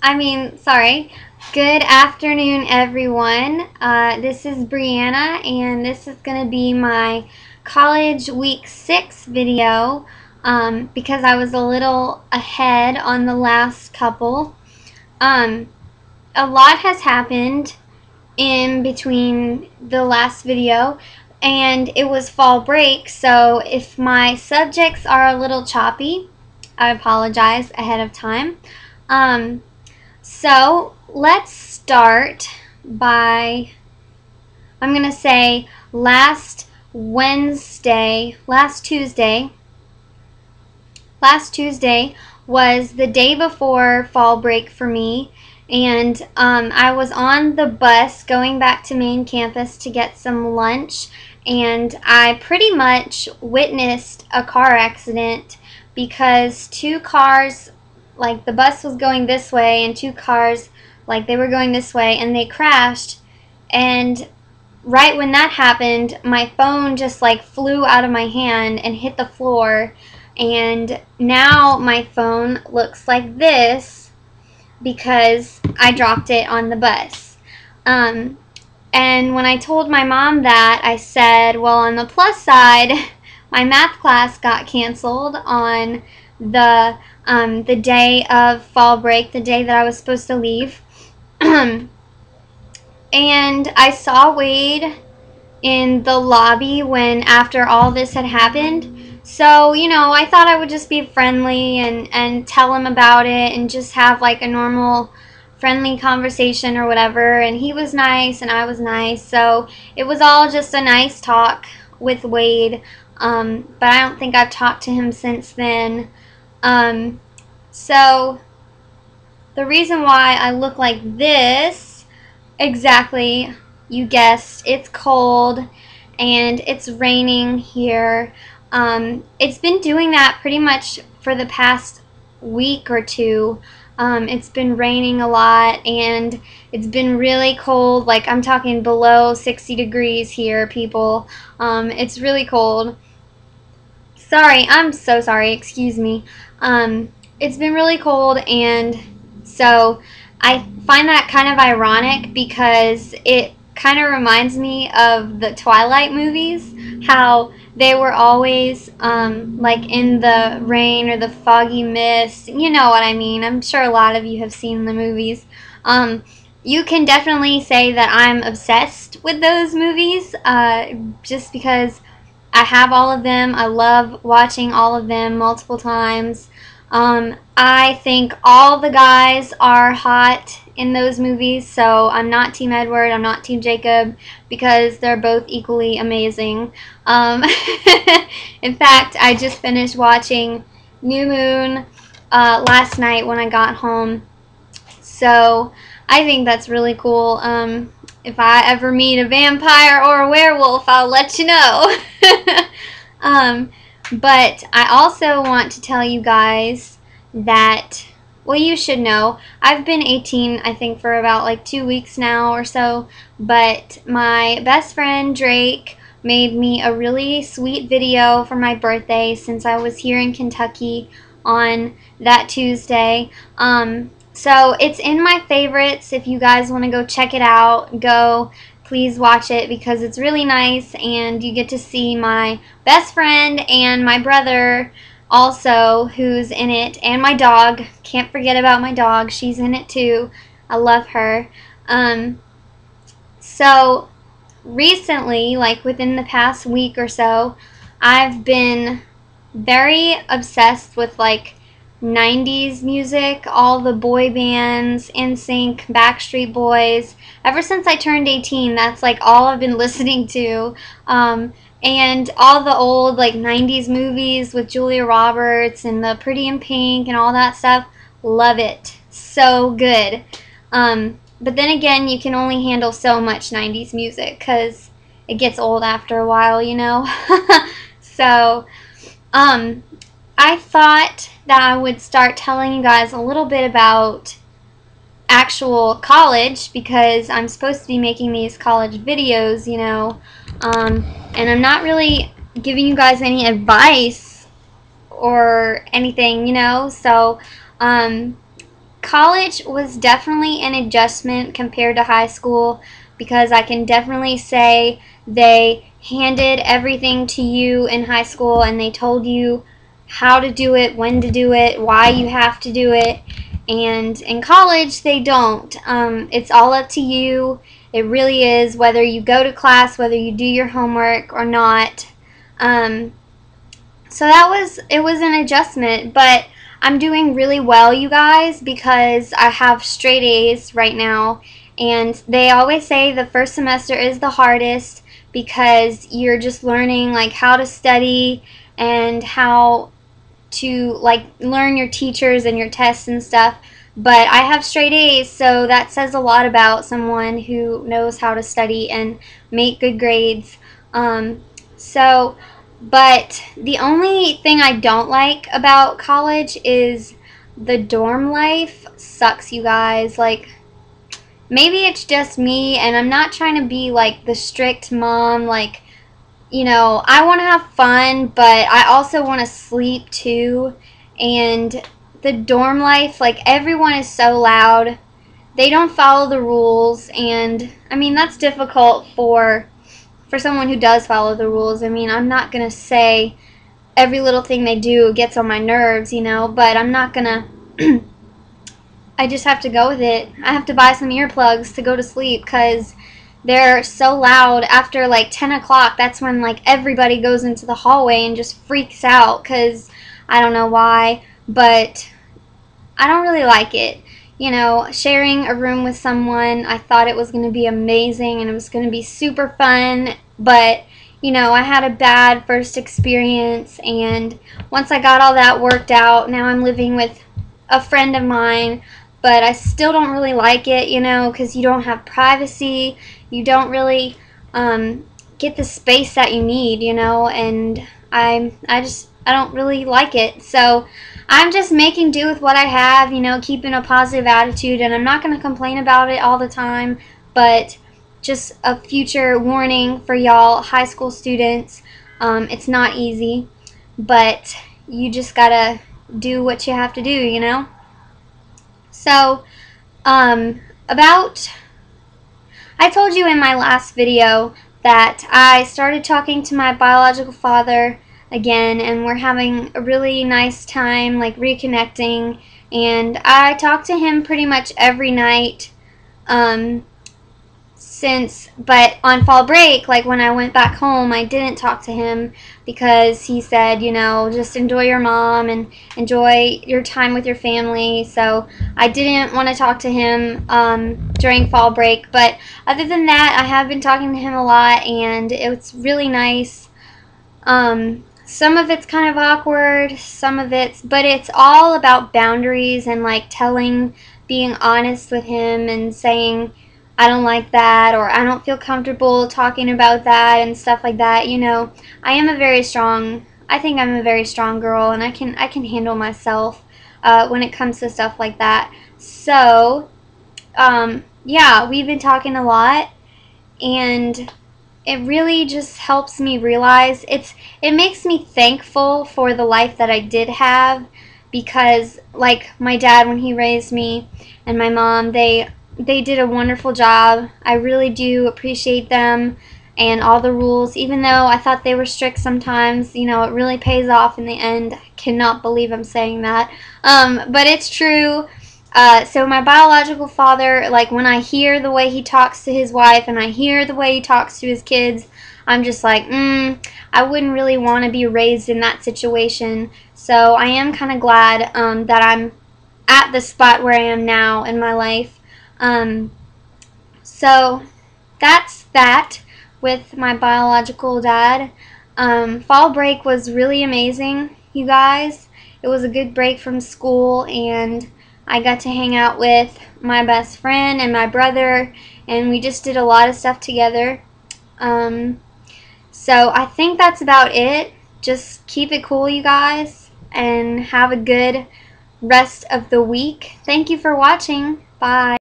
sorry. Good afternoon, everyone. This is Brianna, and this is going to be my college week 6 video because I was a little ahead on the last couple. A lot has happened in between the last video, and it was fall break, so if my subjects are a little choppy, I apologize ahead of time. So let's start by, I'm going to say last Tuesday was the day before fall break for me, and I was on the bus going back to main campus to get some lunch, and I pretty much witnessed a car accident because two cars, like the bus was going this way and two cars, like they were going this way, and they crashed. And right when that happened, my phone just like flew out of my hand and hit the floor, and now my phone looks like this because I dropped it on the bus. And when I told my mom that, I said, well, on the plus side, my math class got canceled on the day of fall break, the day that I was supposed to leave. And I saw Wade in the lobby after all this had happened. So, you know, I thought I would just be friendly and tell him about it and just have like a normal friendly conversation or whatever. And he was nice and I was nice. So it was all just a nice talk with Wade. But I don't think I've talked to him since then. So the reason why I look like this, exactly, you guessed, it's cold and it's raining here. It's been doing that pretty much for the past week or two. It's been raining a lot and it's been really cold, like I'm talking below 60 degrees here, people. It's really cold. Sorry, I'm so sorry, excuse me. It's been really cold, and so I find that kind of ironic because it kind of reminds me of the Twilight movies, how they were always like in the rain or the foggy mist. You know what I mean. I'm sure a lot of you have seen the movies. You can definitely say that I'm obsessed with those movies just because I have all of them. I love watching all of them multiple times. I think all the guys are hot in those movies, so I'm not Team Edward, I'm not Team Jacob, because they're both equally amazing. In fact, I just finished watching New Moon last night when I got home, so I think that's really cool. If I ever meet a vampire or a werewolf, I'll let you know. But I also want to tell you guys that, well, you should know, I've been 18, I think, for about like 2 weeks now or so, but my best friend Drake made me a really sweet video for my birthday since I was here in Kentucky on that Tuesday. So it's in my favorites. If you guys want to go check it out, please watch it because it's really nice, and you get to see my best friend and my brother also, who's in it, and my dog. Can't forget about my dog. She's in it too. I love her. So recently, like within the past week or so, I've been very obsessed with like 90s music, all the boy bands, NSYNC, Backstreet Boys. Ever since I turned 18, that's like all I've been listening to. And all the old like 90s movies with Julia Roberts and the Pretty in Pink and all that stuff. Love it. So good. But then again, you can only handle so much 90s music because it gets old after a while, you know. So, I thought that I would start telling you guys a little bit about actual college because I'm supposed to be making these college videos, you know, and I'm not really giving you guys any advice or anything, you know, so college was definitely an adjustment compared to high school, because I can definitely say they handed everything to you in high school and they told you how to do it, when to do it, why you have to do it. And in college, they don't. It's all up to you. It really is, whether you go to class, whether you do your homework or not. So it was an adjustment, but I'm doing really well, you guys, because I have straight A's right now. And they always say the first semester is the hardest because you're just learning like how to study and how to like learn your teachers and your tests and stuff. But I have straight A's, so that says a lot about someone who knows how to study and make good grades. So, but the only thing I don't like about college is the dorm life sucks, you guys. Like, maybe it's just me, and I'm not trying to be like the strict mom, like, you know, I want to have fun, but I also want to sleep too. And the dorm life, like, everyone is so loud. They don't follow the rules, and I mean, that's difficult for someone who does follow the rules. I mean, I'm not going to say every little thing they do gets on my nerves, you know, but I'm not going to I just have to go with it. I have to buy some earplugs to go to sleep because they're so loud after like 10 o'clock. That's when like everybody goes into the hallway and just freaks out because I don't know why, but I don't really like it. You know, sharing a room with someone, I thought it was going to be amazing and it was going to be super fun, but you know, I had a bad first experience, and once I got all that worked out, now I'm living with a friend of mine, but I still don't really like it, you know, because you don't have privacy, you don't really get the space that you need, you know, and I don't really like it. So I'm just making do with what I have, you know, keeping a positive attitude, and I'm not going to complain about it all the time, but just a future warning for y'all high school students. It's not easy, but you just gotta do what you have to do, you know. So about I told you in my last video that I started talking to my biological father again, and we're having a really nice time, like reconnecting, and I talk to him pretty much every night but on fall break, like when I went back home, I didn't talk to him because he said, you know, just enjoy your mom and enjoy your time with your family. So I didn't want to talk to him during fall break. But other than that, I have been talking to him a lot, and it's really nice. Some of it's kind of awkward, but it's all about boundaries and like being honest with him and saying, I don't like that, or I don't feel comfortable talking about that and stuff like that. You know, I think I'm a very strong girl, and I can handle myself when it comes to stuff like that. So, yeah, we've been talking a lot, and it really just helps me realize it makes me thankful for the life that I did have, because like my dad, when he raised me, and my mom, they did a wonderful job. I really do appreciate them and all the rules, even though I thought they were strict sometimes. You know, it really pays off in the end. I cannot believe I'm saying that, but it's true. So my biological father, like when I hear the way he talks to his wife and I hear the way he talks to his kids, I'm just like, I wouldn't really want to be raised in that situation. So I am kind of glad that I'm at the spot where I am now in my life. So that's that with my biological dad. Fall break was really amazing, you guys. It was a good break from school, and I got to hang out with my best friend and my brother, and we just did a lot of stuff together. So I think that's about it. Just keep it cool, you guys, and have a good rest of the week. Thank you for watching. Bye.